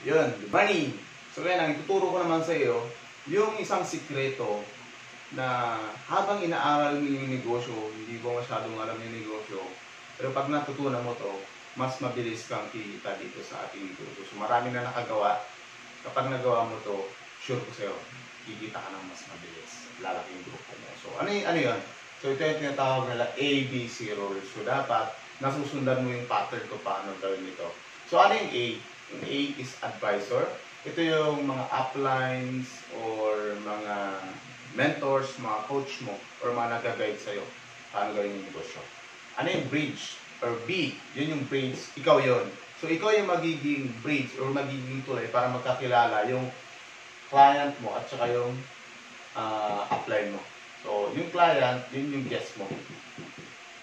Yun, money. So kaya lang, ituturo ko naman sa iyo yung isang sikreto na habang inaaral mo yung negosyo, hindi ko masyadong alam yung negosyo, pero pag natutunan mo to, mas mabilis kang kikita dito sa ating negosyo. So marami na nakagawa. Kapag nagawa mo to, sure ko sa'yo, kikita ka ng mas mabilis. Lalaki yung grupo mo. So ano yun? So ito yung tinatawag nila ABC rules. So dapat nasusundan mo yung pattern ko paano gawin ito. So ano yung A? Yung A is advisor. Ito yung mga uplines or mga mentors, mga coach mo, or mga nag-guide sa'yo paano gawin yung negosyo. Ano yung bridge? Or B, yun yung bridge, ikaw yun. So ikaw yung magiging bridge or magiging tulay para magkakilala yung client mo at saka yung upline mo. So yung client, yun yung guest mo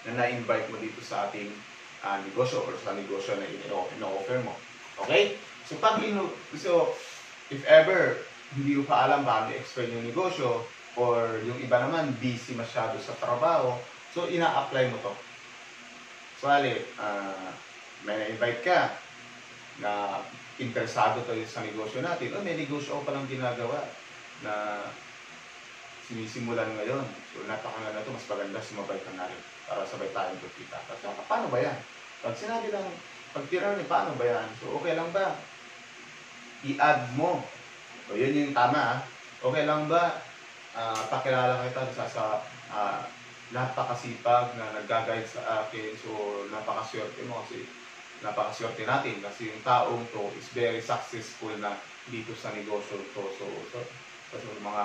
na na-invite mo dito sa ating negosyo or sa negosyo na ino-offer mo. Okay? So if ever hindi mo pa alam paano i-explain yung negosyo or yung iba naman busy masyado sa trabaho, so ina-apply mo to. So may na-invite ka na interesado tayo sa negosyo natin. May negosyo ko palang ginagawa na sinisimulan ngayon. So napakaganda to, mas maganda sumabay ka na rin para sabay tayong pagkita. At paano ba yan? Pag sinabi lang, pag tinanong paano ba yan? So okay lang ba? I-add mo. So yun yung tama. Okay lang ba? Pakilala kita sa napakasipag na nag-guide sa akin. So napakaswerte mo kasi napakaswerte natin kasi yung taong to is very successful na dito sa negosyo to. So mga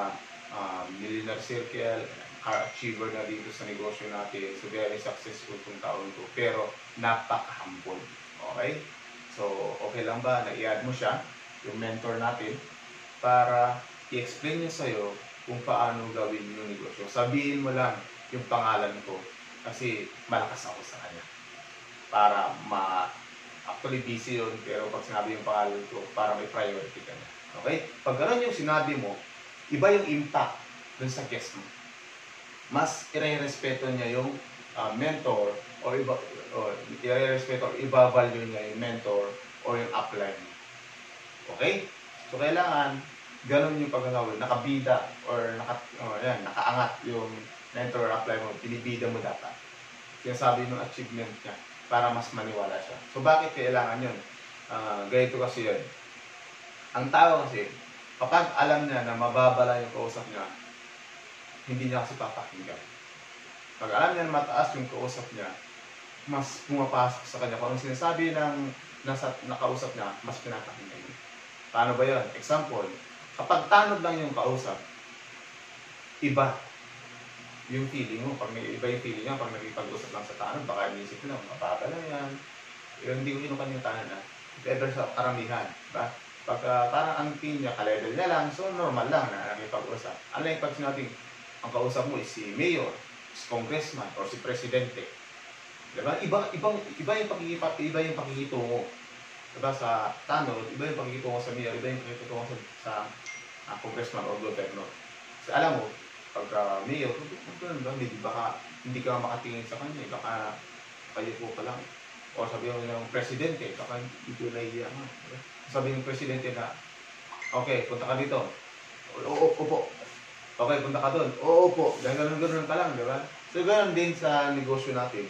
millionaire circle, car achiever na dito sa negosyo natin. So very successful itong taong to. Pero napaka-humble. Okay? So okay lang ba na i-add mo siya, yung mentor natin, para i-explain niya sa'yo kung paano gawin yung negosyo. Sabihin mo lang yung pangalan ko kasi malakas ako sa kanya. Para actually busy yun, pero pag sinabi yung pangalan ko, para may priority ka na. Okay? Pag gano'n yung sinabi mo, iba yung impact dun sa guest mo. Mas i-respeto niya yung mentor o i-respeto o i-value niya yung mentor o yung upline. Okay? So kailangan ganun yung pagkakawin, nakabida or nakaangat yung mentor or upline mo, binibida mo dapat. Sinasabi ng achievement niya para mas maniwala siya. So bakit kailangan yun? Ganito kasi yun. Ang tao kasi, kapag alam niya na mababala yung kausap niya, hindi niya kasi papakinggan. Pag alam niya na mataas yung kausap niya, mas pumapasok sa kanya. Kung sinasabi ng nakausap niya, mas pinapakinggan niya. Paano ba yun? Example, kapag tanod lang yung kausap, iba yung feeling mo. Pag may iba yung feeling niya, pag nagipag-usap lang sa tanod, baka inisip mo lang, mababa lang yan. Hindi ko kinukan yung tanod na. If ever sa karamihan, diba? Pag parang ang team niya, ka-level niya lang, so normal lang na nakipag-usap. Ano yung pag sinabing, ang kausap mo is si mayor, si congressman, or si presidente. Diba? Iba yung pakikitungo. Diba sa tanod, iba yung pakikitungo sa mayor, iba yung pakikitungo sa congressman or governor. So, alam mo, pagka mayor, baka hindi ka makatingin sa kanya, baka kayo po pa lang. O sabi mo ng presidente, baka hindi ko nahihiya nga. Sabi ng presidente na, okay, punta ka dito. Oo, opo. Okay, punta ka doon. Oo po. Ganun ka lang, di ba? So, ganun din sa negosyo natin.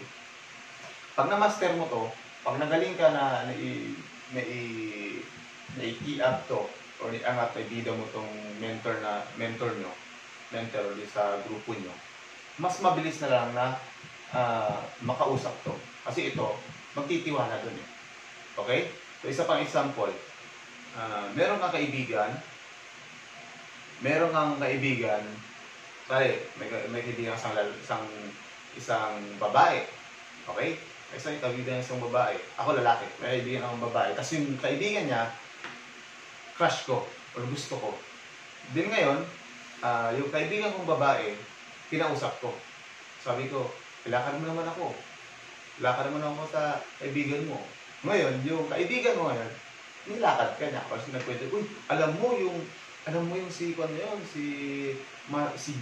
Pag na-master mo to, pag nagaling ka na i-key up to, or iangat, ibida mo tong mentor nyo, mentor ulit sa grupo nyo, mas mabilis na lang na makausap to. Kasi ito, magtitiwala doon eh. Okay? So, isa pang example, meron kang kaibigan, may kaibigan isang babae. Okay? Isang kaibigan isang babae. Ako lalaki, may kaibigan akong babae. Tapos yung kaibigan niya, crush ko, or gusto ko. Din ngayon, yung kaibigan kong babae, kinausap ko. Sabi ko, ilakad mo naman ako. Ilakad mo naman ako sa kaibigan mo. Ngayon, yung kaibigan mo ngayon, nilakad ka niya. Kasi nagkwento, alam mo yung si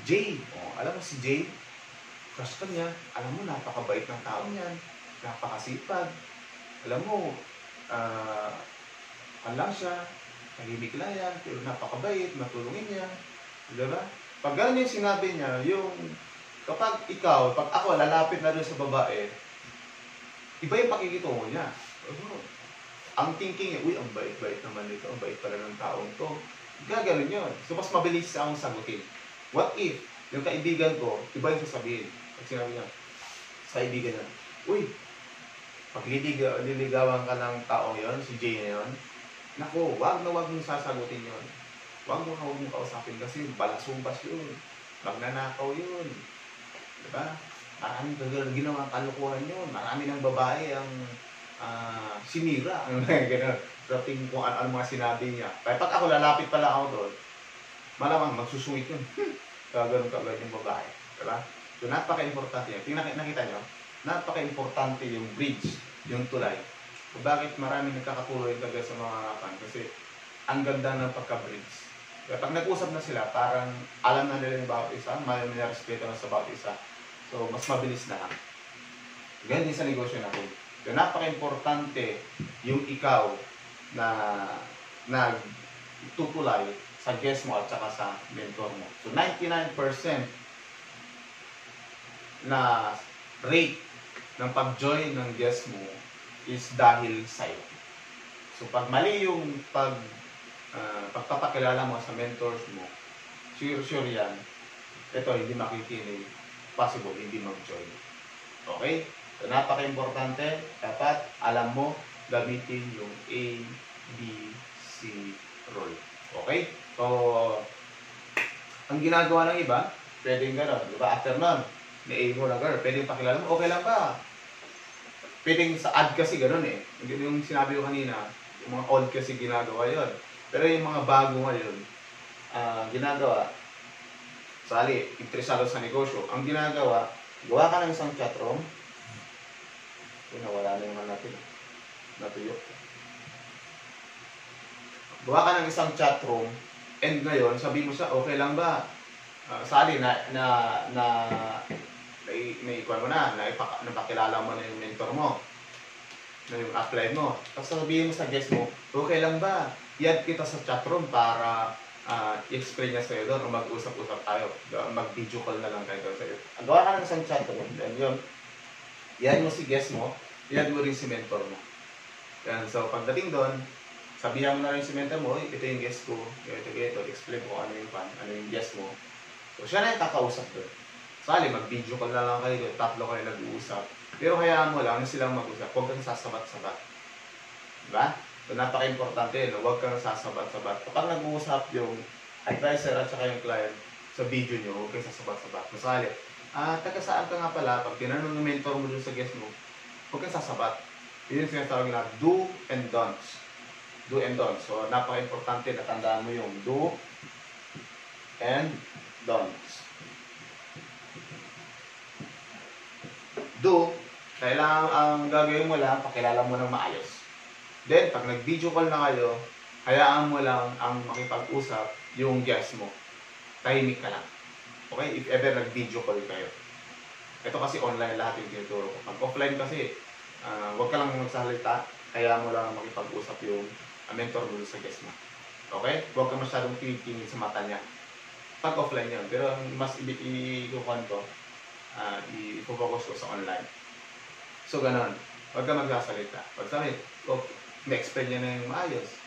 Jay. Alam mo si Jay? Crush ka niya. Alam mo, napakabait ng tao niyan. Napakasipag. Alam mo, lang siya, tahimik lang yan, pero napakabait, matulungin niya. Diba? Pag gano'n yung sinabi niya, yung kapag ako lalapit na doon sa babae, iba yung pakikitungo niya. Ang thinking niya, uy, ang bait-bait naman nito, ang bait pala ng taong to. Gaganon yun. So, mas mabilis akong sagutin. What if, yung kaibigan ko, iba yung sasabihin. Pag sinabi niya, sa kaibigan niya, uy, pag liligawan ka ng taong yon, si Jay na yun, naku, wag mong sasagutin yun. Wag mong kausapin kasi balasubas yun. Magnanakaw yun. Diba? Maraming ginawang kalukuhan yun. Marami ng babae ang sinira. Ganun. Dating kung ano mga sinabi niya. Kaya pag ako lalapit pala ako doon, malamang magsusungit yun. Gano'n kagad yung babae. Diba? So napaka-importante yan. Nakita nyo? Napaka-importante yung bridge, yung tulay. So, bakit maraming nagkakatuloy talaga sa mga kan? Kasi ang ganda ng pagka-bridge. Kaya pag nag-usap na sila, parang alam na nila yung bawat isa, may respeto na sa bawat isa. So, mas mabilis na lang. Ganyan din sa negosyo natin. So, napaka-importante yung ikaw na nagtutulay sa guest mo at saka sa mentor mo. So, 99% na rate ng pag-join ng guest mo is dahil sa'yo. So, pag mali yung pagpapakilala mo sa mentors mo, sure yan, ito hindi makikinig, possible hindi mag-join. Okay? So, napaka-importante, dapat alam mo gamitin yung A, B, C rule. Okay? So, ang ginagawa ng iba, pwedeng gano'n. Diba? After nun, ni A mo na girl, pwedeng pakilala mo, okay lang ba? Pwedeng sa ad kasi gano'n eh. Yung sinabi ko kanina, yung mga old kasi ginagawa yon. Pero yung mga bago ngayon, ginagawa, sali, interesado sa negosyo, ang ginagawa, gawa ka ng isang chatroom, nawala na yung natin, natuyo. Gawa ka ng isang chatroom, and ngayon, sabi mo siya, okay lang ba? Sali, naikuha mo na, napakilala mo na yung mentor mo, na yung apply mo. Tapos sabihin mo sa guest mo, okay lang ba? I-add kita sa chatroom para i-explain niya sa'yo doon o mag-usap-usap tayo. Mag-video call na lang kayo doon sa'yo. Gawa ka ng isang chatroom, then yun, i-add mo si guest mo, i-add mo rin si mentor mo. Yan, so pagdating doon, sabihan mo na rin si mentor mo, ito yung guest ko, ito, explain ko ano yung guest mo. So siya na yung kakausap doon. Sali, mag-video call na lang kayo, tatlo kayo nag-uusap. Pero hayaan mo lang na silang mag-usap, huwag kang sasabat-sabat. Diba? So, napaka-importante, no? Huwag kang sasabat-sabat. Kapag nag-uusap yung advisor at saka yung client sa video nyo, huwag kang sasabat-sabat. Masali, taga saan ka nga pala, pag tinanong ng mentor mo dun sa guest mo, huwag kang sasabat. Yun yung sinasawag na do and don'ts. Do and don'ts. So, napaka-importante na tandaan mo yung do and don'ts. Do, kailangan ang gagawin mo lang, pakilala mo ng maayos. Then, pag nag-video call na kayo, hayaan mo lang ang makipag-usap yung guest mo. Tahimik ka lang. Okay? If ever nag-video call kayo. Ito kasi online lahat yung tinuturo ko. Pag offline kasi, huwag ka lang magsalita, hayaan mo lang makipag-usap yung mentor mo sa guest mo. Okay? Huwag ka masyadong tingin sa mata niya. Pag offline yun. Pero mas i-focus ko, i-focus ko sa online. So, ganon. Huwag ka magsasalita. Pag sabi, ma-explain niya na yung maayos.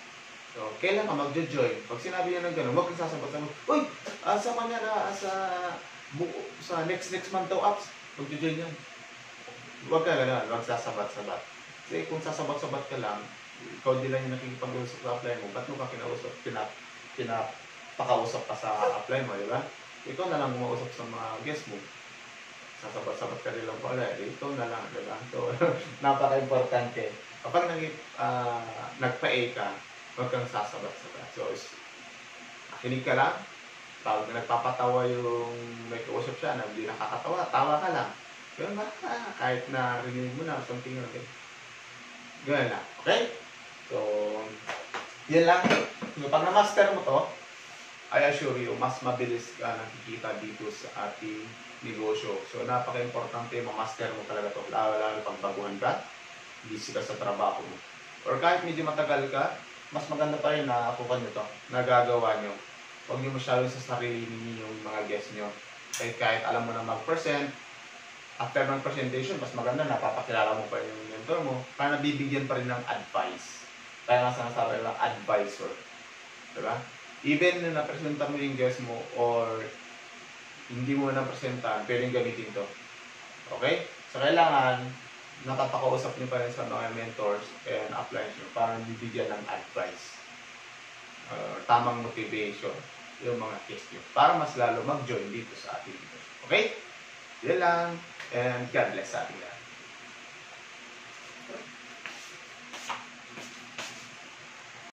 So, kailan ka mag-join? Pag sinabi niya ng gano'n, huwag kang sasabat-sabat. Uy! Sa kanya na sa next month daw apps, mag-join yan. Huwag ka gano'n, huwag sasabat-sabat. Kasi kung sasabat-sabat ka lang, ikaw din lang yung nakikipag-usap sa apply mo, ba't mo ka kinausap, pinapakausap pa sa apply mo, di ba? Ikaw na lang kumausap sa mga guest mo. Sasabat-sabat ka rin lang pala, ikaw na lang, di ba? So, napaka-importante. Kapag nagpa-A ka, huwag kang sasabat-sabat. So, makinig ka lang. Pag nagpapatawa yung may kausap siya, na hindi nakakatawa, tawa ka lang. Pero kahit na rinig mo na, something like that. Gano'n lang. Okay? So, yan lang. So, pag na-master mo to, I assure you, mas mabilis ka nakikita dito sa ating negosyo. So, napaka-importante, ma-master mo talaga to. Lalo pag baguhan ka, busy ka sa trabaho mo. Or kahit medyo matagal ka, mas maganda pa rin na akukan nyo to, nagagawa nyo. Huwag nyo masyado sa sarili ninyo yung mga guests nyo. Kahit alam mo na mag-present, after ng presentation, mas maganda, napapakilala mo pa yung mentor mo, para nabibigyan pa rin ng advice. Kaya nga sinasabi lang, advisor. Diba? Even na napresenta mo yung guest mo or hindi mo napresentahan, pwedeng gamitin to. Okay? So, kailangan nakapakausap nyo pa rin sa mga mentors and appliance nyo para bibigyan ng advice. Tamang motivation yung mga guests nyo para mas lalo mag-join dito sa ating video. Okay? Yan lang. And God bless sa ating lahat.